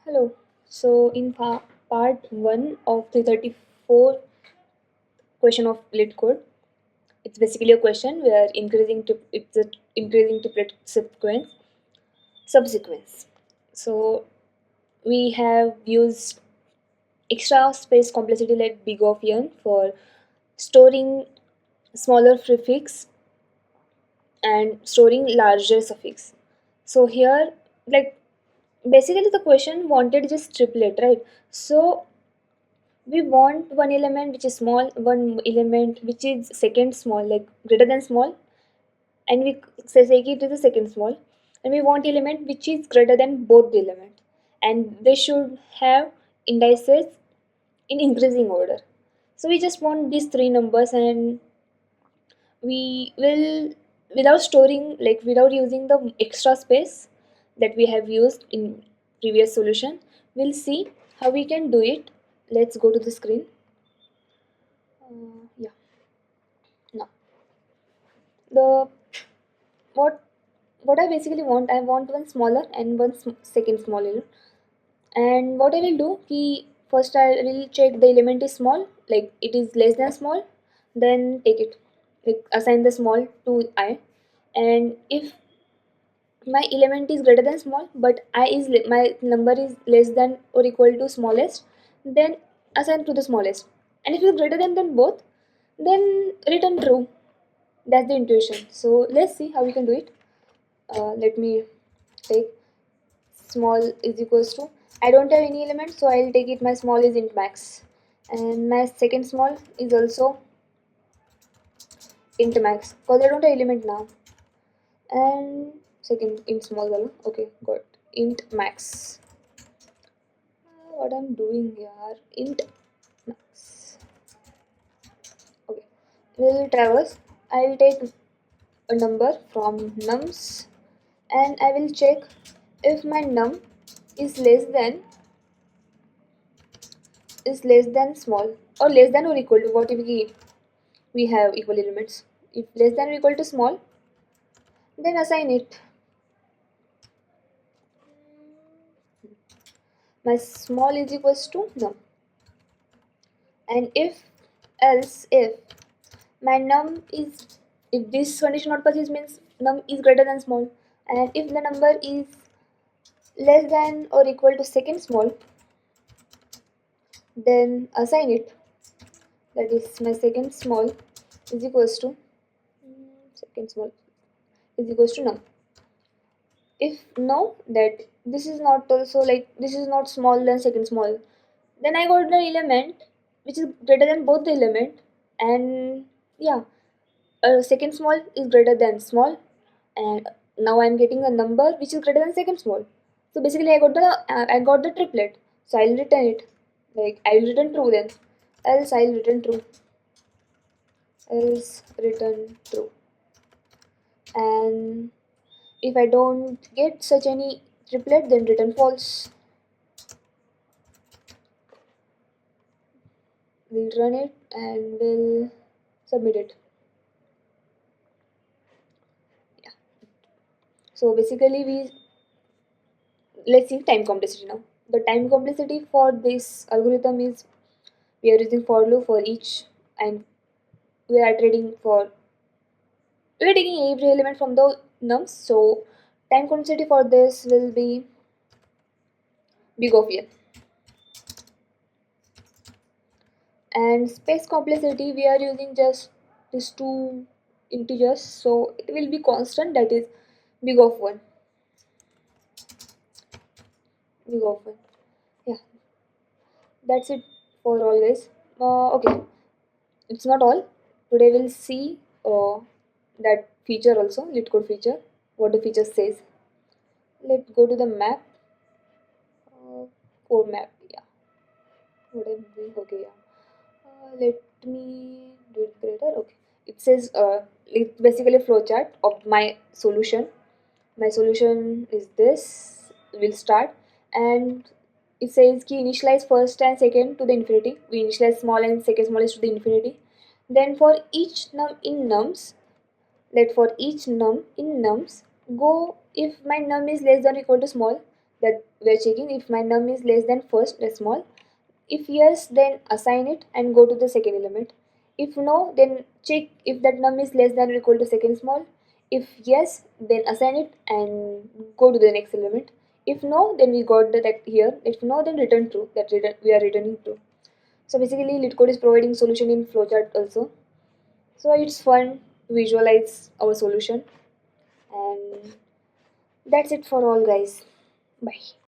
Hello. So in part 1 of the 34 question of lit code, it's basically a question where it's a increasing triplet subsequence. So we have used extra space complexity like big of n for storing smaller prefix and storing larger suffix. So here, like, basically the question wanted just triplet, right? So we want one element which is small, one element which is second small, like greater than small, and we say it is the second small, and we want element which is greater than both the element, and they should have indices in increasing order. So we just want these three numbers, and we will, without storing, like without using the extra space that we have used in previous solution, we'll see how we can do it. Let's go to the screen. Yeah. Now, the what what I basically want, I want one smaller and one second smaller. And what I will do, first I will check the element is small, like it is less than small, then take it, like assign the small to I. And if my element is greater than small but I is my number is less than or equal to smallest, then assign to the smallest. And if it's greater than both, then return true. That's the intuition. So let's see how we can do it. Let me take small is equals to, I don't have any element, so I'll take it my small is int max, and my second small is also int max because I don't have element now. And second int small value, okay, got int max. What I'm doing here, int max. Okay, we'll traverse. I'll take a number from nums, and I will check if my num is less than small, or less than or equal to whatever we have equal elements. If less than or equal to small, then assign it. My small is equals to num. And if my num is, if this condition not persists means num is greater than small, and if the number is less than or equal to second small, then assign it. That is my second small is equals to second small is equals to num. If no, that this is not also, like this is not small than second small, then I got the element which is greater than both the element. And yeah, second small is greater than small, and now I'm getting a number which is greater than second small. So basically I got the triplet. So I'll return it, like I'll return true, then else I'll return true, else return true. And if I don't get such any triplet, then return false. We'll run it and we'll submit it. Yeah. So basically let's see time complexity now. The time complexity for this algorithm is, we are using for loop for each, and we are trading for, we are taking every element from the nums. So time complexity for this will be big of n. And space complexity, we are using just these two integers, so it will be constant, that is big of 1. Big of 1. Yeah, that's it for always. Okay, it's not all. Today we'll see that feature also, lit code feature, what the feature says. Let's go to the map. Code map, yeah. What I'm doing, okay, yeah. Let me do it greater. Okay, it says it's basically a flowchart of my solution. My solution is this. We'll start, and it says key initialize first and second to the infinity. We initialize small and second smallest to the infinity. Then for each num in nums, let for each num in nums go, if my num is less than or equal to small, that we're checking. If my num is less than first, that's small. If yes, then assign it and go to the second element. If no, then check if that num is less than or equal to second small. If yes, then assign it and go to the next element. If no, then we got that here. If no, then return true. We are returning true. So basically, LeetCode is providing solution in flowchart also. So it's fun to visualize our solution, and that's it for all, guys. Bye.